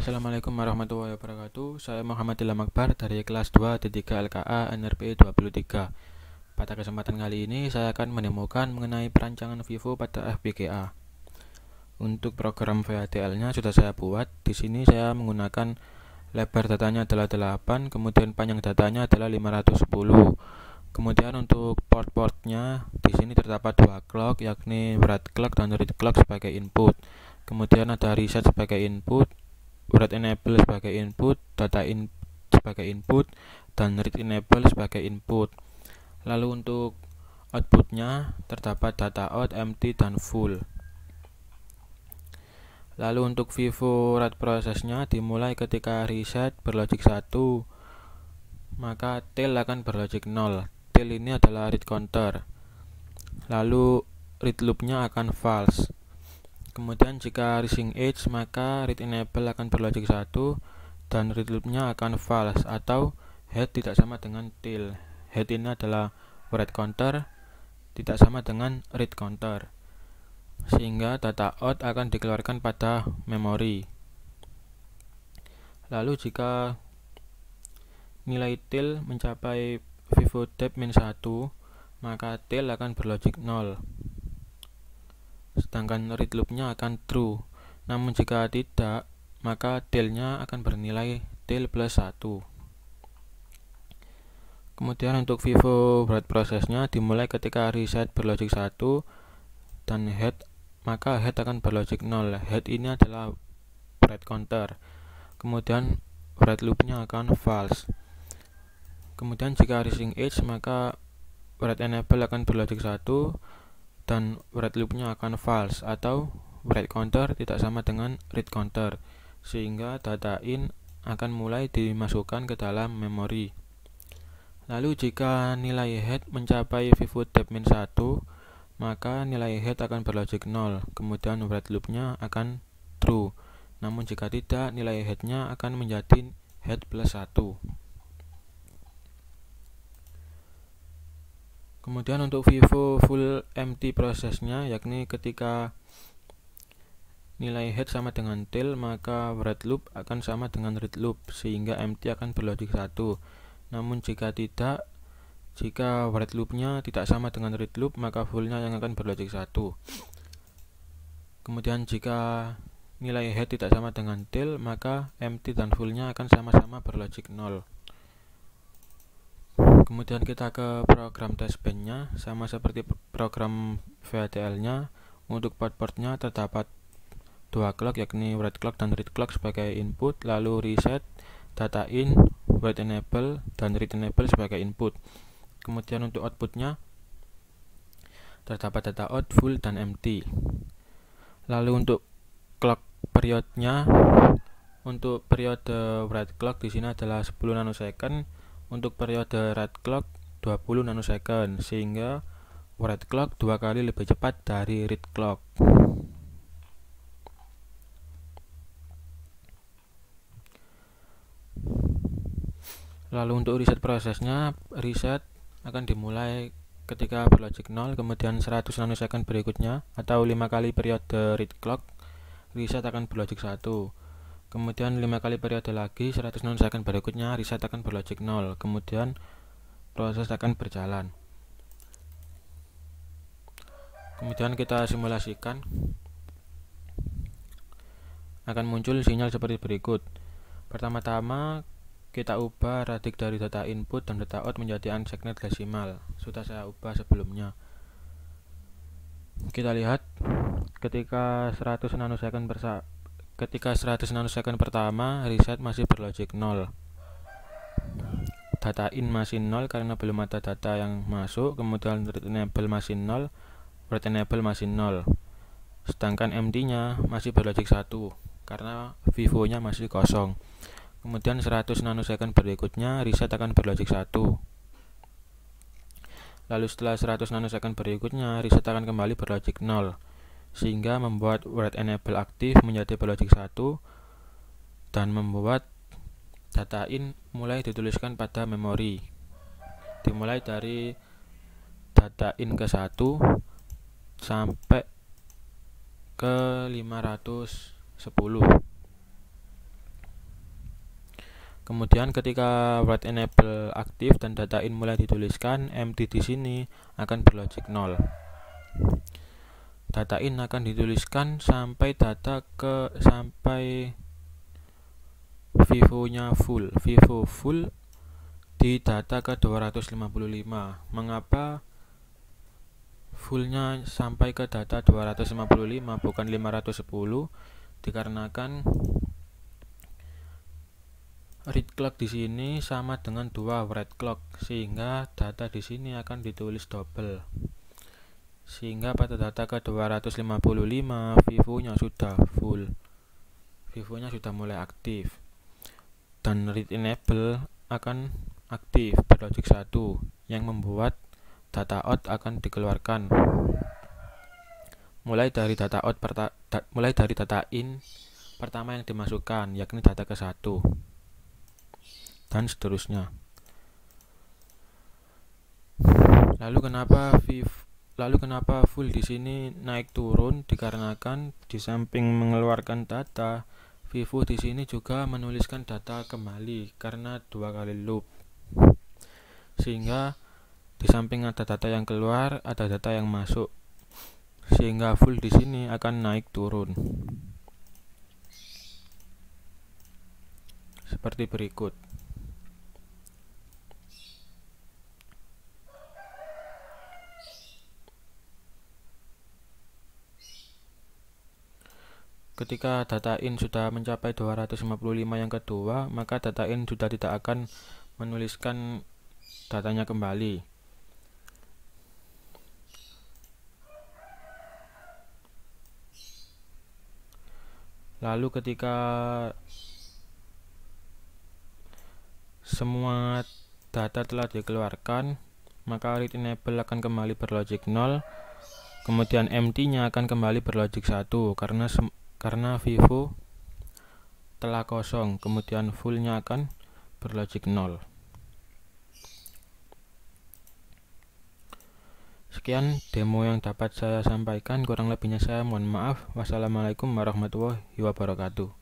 Assalamualaikum warahmatullahi wabarakatuh. Saya Muhammad Ilham Akbar dari kelas 2.3 LKA NRP 23. Pada kesempatan kali ini saya akan menemukan mengenai perancangan Vivo pada FPGA. Untuk program VHDL-nya sudah saya buat. Di sini saya menggunakan lebar datanya adalah 8, kemudian panjang datanya adalah 510. Kemudian untuk port-portnya di sini terdapat dua clock, yakni write clock dan read clock sebagai input. Kemudian ada reset sebagai input, write enable sebagai input, data in sebagai input, dan read enable sebagai input. Lalu untuk outputnya terdapat data out, empty, dan full. Lalu untuk Vivo write prosesnya dimulai ketika reset berlogic 1, maka tail akan berlogic 0. Tail ini adalah read counter. Lalu read loopnya akan false. Kemudian jika rising edge, maka read enable akan berlogic 1 dan read loopnya akan false atau head tidak sama dengan tail. Head ini adalah write counter, tidak sama dengan read counter, sehingga data out akan dikeluarkan pada memori. Lalu jika nilai tail mencapai Vivo depth min 1, maka tail akan berlogic 0. Sedangkan read loopnya akan true. Namun jika tidak, maka tailnya akan bernilai tail plus 1. Kemudian untuk Vivo write prosesnya dimulai ketika reset berlogic 1 dan head, maka head akan berlogic 0. Head ini adalah write counter. Kemudian write loopnya akan false. Kemudian jika rising edge, maka write enable akan berlogic 1 dan write loopnya akan false atau write counter tidak sama dengan read counter, sehingga data in akan mulai dimasukkan ke dalam memori. Lalu jika nilai head mencapai Vivo depth min 1, maka nilai head akan berlogic 0, kemudian write loopnya akan true. Namun jika tidak, nilai headnya akan menjadi head plus 1. Kemudian untuk Vivo full empty prosesnya, yakni ketika nilai head sama dengan tail, maka write loop akan sama dengan read loop, sehingga empty akan berlogic 1. Namun jika tidak, jika write loopnya tidak sama dengan read loop, maka fullnya yang akan berlogic 1. Kemudian jika nilai head tidak sama dengan tail, maka empty dan fullnya akan sama-sama berlogic 0. Kemudian kita ke program testbench-nya, sama seperti program VHDL-nya. Untuk port-portnya terdapat dua clock, yakni write clock dan read clock sebagai input, lalu reset, data in, write enable, dan read enable sebagai input. Kemudian untuk outputnya terdapat data out, full, dan empty. Lalu untuk clock periodnya, untuk periode write clock di sini adalah 10 nanosecond. Untuk periode write clock 20 nanosecond, sehingga write clock 2 kali lebih cepat dari read clock. Lalu untuk reset prosesnya, reset akan dimulai ketika berlogic 0, kemudian 100 nanosecond berikutnya atau 5 kali periode read clock, reset akan berlogic 1. Kemudian 5 kali periode lagi, 100 nanosecond berikutnya, reset akan berlogic 0. Kemudian proses akan berjalan. Kemudian kita simulasikan, akan muncul sinyal seperti berikut. Pertama-tama kita ubah radik dari data input dan data out menjadi unsigned desimal. Sudah saya ubah sebelumnya. Kita lihat ketika 100 nanosecond pertama, reset masih berlogic 0. Data in masih 0 karena belum ada data yang masuk. Kemudian read enable masih 0, write enable masih 0. Sedangkan empty-nya masih berlogic 1 karena Vivo nya masih kosong. Kemudian 100 nanosecond berikutnya, reset akan berlogic 1. Lalu setelah 100 nanosecond berikutnya, reset akan kembali berlogic 0, sehingga membuat write enable aktif menjadi berlogic 1 dan membuat data in mulai dituliskan pada memori. Dimulai dari data in ke 1 sampai ke 510. Kemudian ketika write enable aktif dan data in mulai dituliskan, empty di sini akan berlogic 0. Data in akan dituliskan sampai vivo-nya full. Vivo full di data ke 255. Mengapa fullnya sampai ke data 255 bukan 510? Dikarenakan read clock di sini sama dengan 2 write clock, sehingga data di sini akan ditulis double. Sehingga pada data ke 255 vivo-nya sudah full. Vivo-nya sudah mulai aktif. Dan read enable akan aktif berlogic 1 yang membuat data out akan dikeluarkan. Mulai dari data in pertama yang dimasukkan, yakni data ke 1. Dan seterusnya. Lalu kenapa full di sini naik turun? Dikarenakan di samping mengeluarkan data, Vivo di sini juga menuliskan data kembali karena 2 kali loop. Sehingga di samping ada data yang keluar, ada data yang masuk. Sehingga full di sini akan naik turun. Seperti berikut. Ketika data in sudah mencapai 255 yang kedua, maka data in sudah tidak akan menuliskan datanya kembali. Lalu ketika semua data telah dikeluarkan, maka read enable akan kembali berlogic 0. Kemudian empty-nya akan kembali berlogic 1 karena Vivo telah kosong. Kemudian full-nya akan berlogic 0. Sekian demo yang dapat saya sampaikan, kurang lebihnya saya mohon maaf. Wassalamualaikum warahmatullahi wabarakatuh.